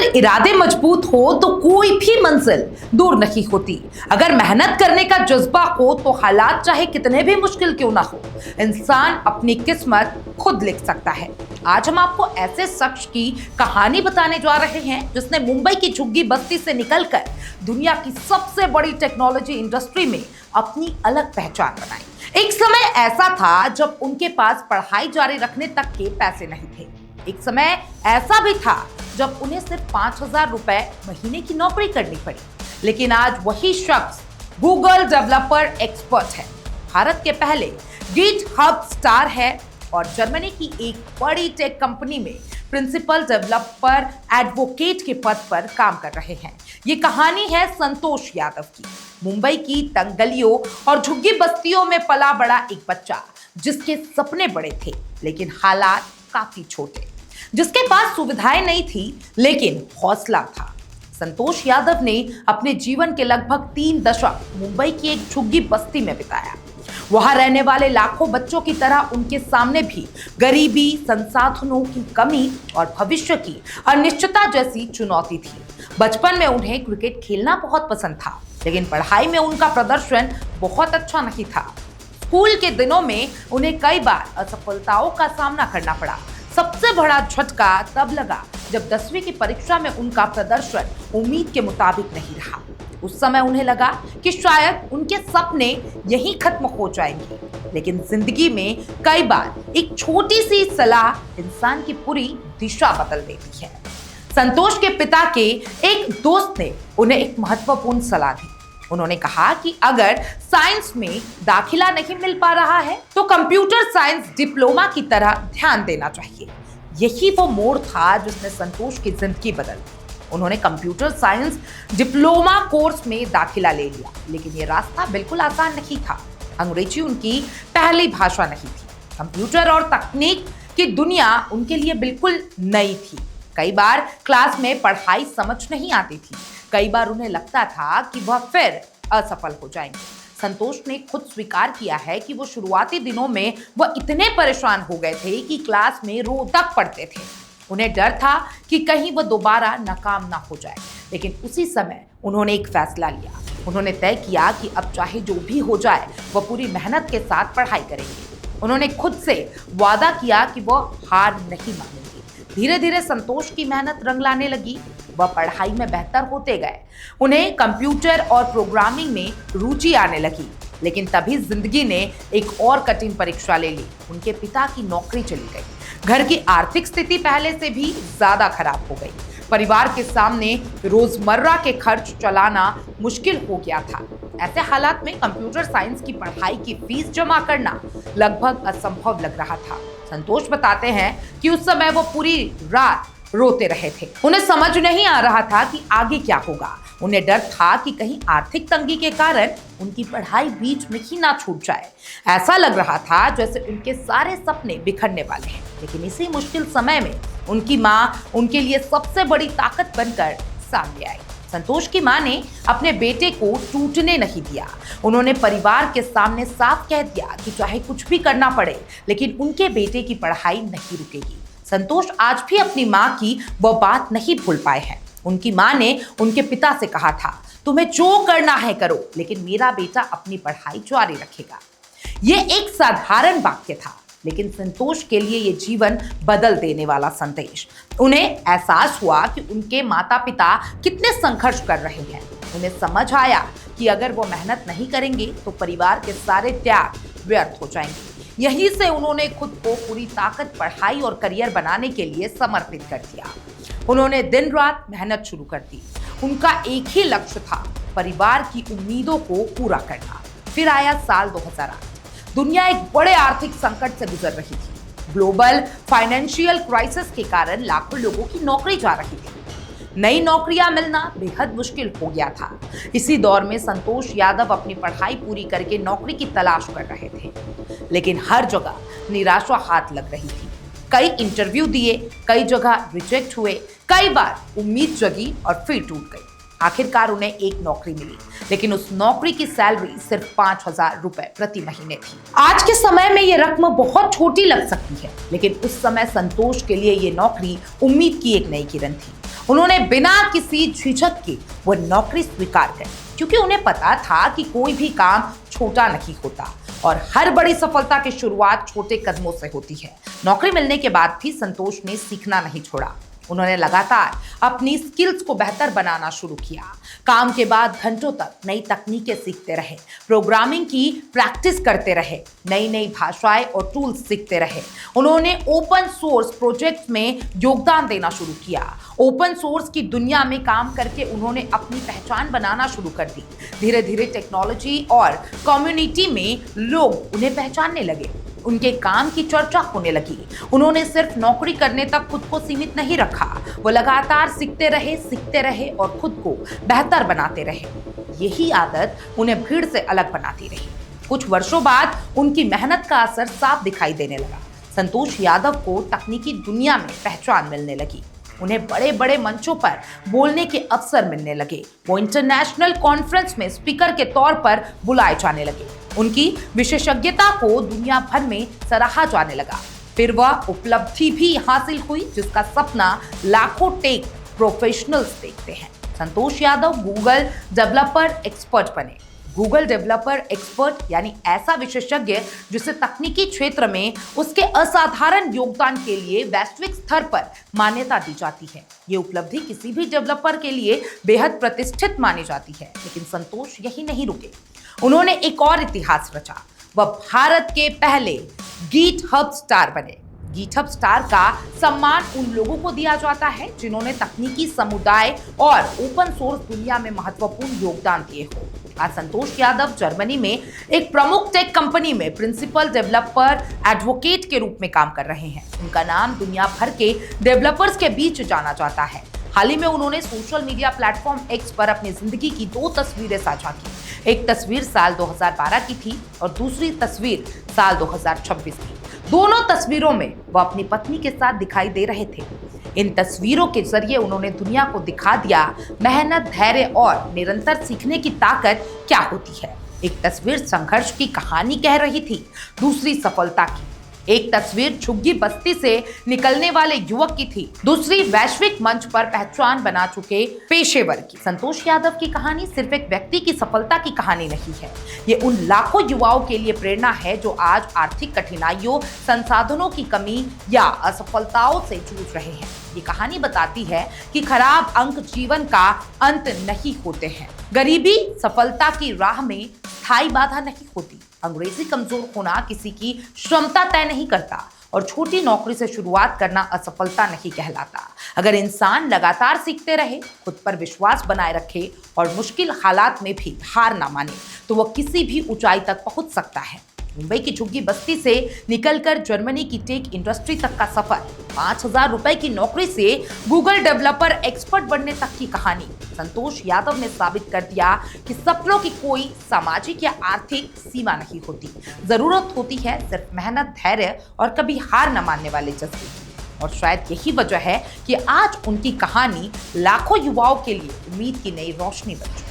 अगर इरादे मजबूत हो तो कोई भी मंजिल दूर नहीं होती। अगर मेहनत करने का जज्बा हो तो हालात चाहे कितने भी मुश्किल क्यों ना हो, इंसान अपनी किस्मत खुद लिख सकता है। आज हम आपको ऐसे शख्स की कहानी बताने जा रहे हैं जिसने मुंबई की झुग्गी बस्ती से निकलकर दुनिया की सबसे बड़ी टेक्नोलॉजी इंडस्ट्री में अपनी अलग पहचान बनाई। एक समय ऐसा था जब उनके पास पढ़ाई जारी रखने तक के पैसे नहीं थे। एक समय ऐसा भी था जब उन्हें सिर्फ 5,000 रुपए महीने की नौकरी करनी पड़ी। लेकिन आज वही शख्स गूगल डेवलपर एक्सपर्ट है, भारत के पहले गिटहब स्टार है और जर्मनी की एक बड़ी टेक कंपनी में प्रिंसिपल डेवलपर एडवोकेट के पद पर काम कर रहे हैं। ये कहानी है संतोष यादव की, मुंबई की तंग गलियों और झुग्गी बस्तियों में पला बड़ा एक बच्चा जिसके सपने बड़े थे लेकिन हालात काफी छोटे, जिसके पास सुविधाएं नहीं थी लेकिन हौसला था। संतोष यादव ने अपने जीवन के लगभग 3 दशक मुंबई की एक झुग्गी बस्ती में बिताया। वहां रहने वाले लाखों बच्चों की तरह उनके सामने भी गरीबी, संसाधनों की कमी और भविष्य की अनिश्चितता जैसी चुनौती थी। बचपन में उन्हें क्रिकेट खेलना बहुत पसंद था, लेकिन पढ़ाई में उनका प्रदर्शन बहुत अच्छा नहीं था। स्कूल के दिनों में उन्हें कई बार असफलताओं का सामना करना पड़ा। सबसे बड़ा झटका तब लगा जब 10वीं की परीक्षा में उनका प्रदर्शन उम्मीद के मुताबिक नहीं रहा। उस समय उन्हें लगा कि शायद उनके सपने यहीं खत्म हो जाएंगे। लेकिन जिंदगी में कई बार एक छोटी सी सलाह इंसान की पूरी दिशा बदल देती है। संतोष के पिता के एक दोस्त ने उन्हें एक महत्वपूर्ण सलाह दी। उन्होंने कहा कि अगर साइंस में दाखिला नहीं मिल पा रहा है तो कंप्यूटर साइंस डिप्लोमा की तरह ध्यान देना चाहिए। यही वो मोड़ था जिसने संतोष की जिंदगी बदल दी। उन्होंने कंप्यूटर साइंस डिप्लोमा कोर्स में दाखिला ले लिया, लेकिन ये रास्ता बिल्कुल आसान नहीं था। अंग्रेजी उनकी पहली भाषा नहीं थी। कंप्यूटर और तकनीक की दुनिया उनके लिए बिल्कुल नई थी। कई बार क्लास में पढ़ाई समझ नहीं आती थी। कई बार उन्हें लगता था कि वह फिर असफल हो जाएंगे। संतोष ने खुद स्वीकार किया है कि वो शुरुआती दिनों में वह इतने परेशान हो गए थे कि क्लास में रो तक पड़ते थे। उन्हें डर था कि कहीं वह दोबारा नाकाम ना हो जाए। लेकिन उसी समय उन्होंने एक फैसला लिया। उन्होंने तय किया कि अब चाहे जो भी हो जाए वह पूरी मेहनत के साथ पढ़ाई करेंगे। उन्होंने खुद से वादा किया कि वह हार नहीं मानेंगे। धीरे धीरे संतोष की मेहनत रंग लाने लगी। वह पढ़ाई में बेहतर होते गए। उन्हें कंप्यूटर और प्रोग्रामिंग में रुचि आने लगी। लेकिन तभी जिंदगी ने एक और कठिन परीक्षा ले ली। उनके पिता की नौकरी चली गई। घर की आर्थिक स्थिति पहले से भी ज्यादा खराब हो गई। परिवार के सामने रोजमर्रा के खर्च चलाना मुश्किल हो गया था। ऐसे हालात में कंप्यूटर साइंस की पढ़ाई की फीस जमा करना लगभग असंभव लग रहा था। संतोष बताते हैं कि उस समय वो पूरी रात रोते रहे थे। उन्हें समझ नहीं आ रहा था कि आगे क्या होगा। उन्हें डर था कि कहीं आर्थिक तंगी के कारण उनकी पढ़ाई बीच में ही ना छूट जाए। ऐसा लग रहा था जैसे उनके सारे सपने बिखरने वाले हैं। लेकिन इसी मुश्किल समय में उनकी माँ उनके लिए सबसे बड़ी ताकत बनकर सामने आई। संतोष की माँ ने अपने बेटे को टूटने नहीं दिया। उन्होंने परिवार के सामने साफ कह दिया कि चाहे कुछ भी करना पड़े लेकिन उनके बेटे की पढ़ाई नहीं रुकेगी। संतोष आज भी अपनी माँ की वह बात नहीं भूल पाए हैं। उनकी माँ ने उनके पिता से कहा था, तुम्हें जो करना है करो, लेकिन मेरा बेटा अपनी पढ़ाई जारी रखेगा। ये एक साधारण वाक्य था, लेकिन संतोष के लिए ये जीवन बदल देने वाला संदेश। उन्हें एहसास हुआ कि उनके माता पिता कितने संघर्ष कर रहे हैं। उन्हें समझ आया कि अगर वो मेहनत नहीं करेंगे तो परिवार के सारे त्याग व्यर्थ हो जाएंगे। यहीं से उन्होंने खुद को पूरी ताकत पढ़ाई और करियर बनाने के लिए समर्पित कर दिया। उन्होंने दिन रात मेहनत शुरू कर दी। उनका एक ही लक्ष्य था, परिवार की उम्मीदों को पूरा करना। फिर आया साल 2008। दुनिया एक बड़े आर्थिक संकट से गुजर रही थी। ग्लोबल फाइनेंशियल क्राइसिस के कारण लाखों लोगों की नौकरी जा रही थी। नई नौकरियां मिलना बेहद मुश्किल हो गया था। इसी दौर में संतोष यादव अपनी पढ़ाई पूरी करके नौकरी की तलाश कर रहे थे, लेकिन हर जगह निराशा हाथ लग रही थी। कई इंटरव्यू दिए, कई जगह रिजेक्ट हुए, कई बार उम्मीद जगी और फिर टूट गई। आखिरकार उन्हें एक नौकरी मिली, लेकिन उस नौकरी की सैलरी सिर्फ 5,000 रुपए प्रति महीने थी। आज के समय में ये रकम बहुत छोटी लग सकती है, लेकिन उस समय संतोष के लिए ये नौकरी उम्मीद की एक नई किरण थी। उन्होंने बिना किसी झिझक के वो नौकरी स्वीकार कर, क्योंकि उन्हें पता था कि कोई भी काम छोटा नहीं होता और हर बड़ी सफलता की शुरुआत छोटे कदमों से होती है। नौकरी मिलने के बाद भी संतोष ने सीखना नहीं छोड़ा। उन्होंने लगातार अपनी स्किल्स को बेहतर बनाना शुरू किया। काम के बाद घंटों तक नई तकनीकें सीखते रहे, प्रोग्रामिंग की प्रैक्टिस करते रहे, नई नई भाषाएं और टूल्स सीखते रहे। उन्होंने ओपन सोर्स प्रोजेक्ट में योगदान देना शुरू किया। ओपन सोर्स की दुनिया में काम करके उन्होंने अपनी पहचान बनाना शुरू कर दी। धीरे धीरे टेक्नोलॉजी और कम्युनिटी में लोग उन्हें पहचानने लगे, उनके काम की चर्चा होने लगी। उन्होंने सिर्फ नौकरी करने तक खुद को सीमित नहीं रखा, वो लगातार सीखते रहे और खुद को बेहतर बनाते रहे। यही आदत उन्हें भीड़ से अलग बनाती रही। कुछ वर्षों बाद उनकी मेहनत का असर साफ दिखाई देने लगा। संतोष यादव को तकनीकी दुनिया में पहचान मिलने लगी। उन्हें बड़े बड़े मंचों पर बोलने के अवसर मिलने लगे। वो इंटरनेशनल कॉन्फ्रेंस में स्पीकर के तौर पर बुलाए जाने लगे। उनकी विशेषज्ञता को दुनिया भर में सराहा जाने लगा। फिर वह उपलब्धि भी हासिल हुई जिसका सपना लाखों टेक प्रोफेशनल्स देखते हैं। Santosh Yadav Google developer expert बने। गूगल डेवलपर एक्सपर्ट यानी ऐसा विशेषज्ञ जिसे तकनीकी क्षेत्र में उसके असाधारण योगदान के लिए वैश्विक स्तर पर मान्यता दी जाती है। ये उपलब्धि किसी भी डेवलपर के लिए बेहद प्रतिष्ठित मानी जाती है। लेकिन संतोष यही नहीं रुके, उन्होंने एक और इतिहास रचा। वह भारत के पहले गिटहब स्टार बने। गिटहब स्टार का सम्मान उन लोगों को दिया जाता है जिन्होंने तकनीकी समुदाय और ओपन सोर्स दुनिया में महत्वपूर्ण योगदान दिए हो। आज संतोष यादव जर्मनी में एक प्रमुख टेक कंपनी में प्रिंसिपल डेवलपर एडवोकेट के रूप में काम कर रहे हैं। उनका नाम दुनिया भर के डेवलपर्स के बीच जाना जाता है। हाल ही में उन्होंने सोशल मीडिया प्लेटफॉर्म एक्स पर अपनी जिंदगी की 2 तस्वीरें साझा की। एक तस्वीर साल 2012 की थी और दूसरी तस्वीर साल 2026 की। दोनों तस्वीरों में वह अपनी पत्नी के साथ दिखाई दे रहे थे। इन तस्वीरों के जरिए उन्होंने दुनिया को दिखा दिया मेहनत, धैर्य और निरंतर सीखने की ताकत क्या होती है। एक तस्वीर संघर्ष की कहानी कह रही थी, दूसरी सफलता की। एक तस्वीर झुग्गी बस्ती से निकलने वाले युवक की थी, दूसरी वैश्विक मंच पर पहचान बना चुके पेशेवर की। संतोष यादव की कहानी सिर्फ एक व्यक्ति की सफलता की कहानी नहीं है, ये उन लाखों युवाओं के लिए प्रेरणा है जो आज आर्थिक कठिनाइयों, संसाधनों की कमी या असफलताओं से जूझ रहे हैं। ये कहानी बताती है कि खराब अंक जीवन का अंत नहीं होते हैं। गरीबी सफलता की राह में स्थायी बाधा नहीं होती। अंग्रेजी कमजोर होना किसी की क्षमता तय नहीं करता और छोटी नौकरी से शुरुआत करना असफलता नहीं कहलाता। अगर इंसान लगातार सीखते रहे, खुद पर विश्वास बनाए रखे और मुश्किल हालात में भी हार ना माने, तो वह किसी भी ऊंचाई तक पहुंच सकता है। मुंबई की झुग्गी बस्ती से निकलकर जर्मनी की टेक इंडस्ट्री तक का सफर, 5,000 रुपए की नौकरी से गूगल डेवलपर एक्सपर्ट बनने तक की कहानी। संतोष यादव ने साबित कर दिया कि सपनों की कोई सामाजिक या आर्थिक सीमा नहीं होती। जरूरत होती है सिर्फ मेहनत, धैर्य और कभी हार न मानने वाले जज्बे की। और शायद यही वजह है कि आज उनकी कहानी लाखों युवाओं के लिए उम्मीद की नई रोशनी बन चुकी है।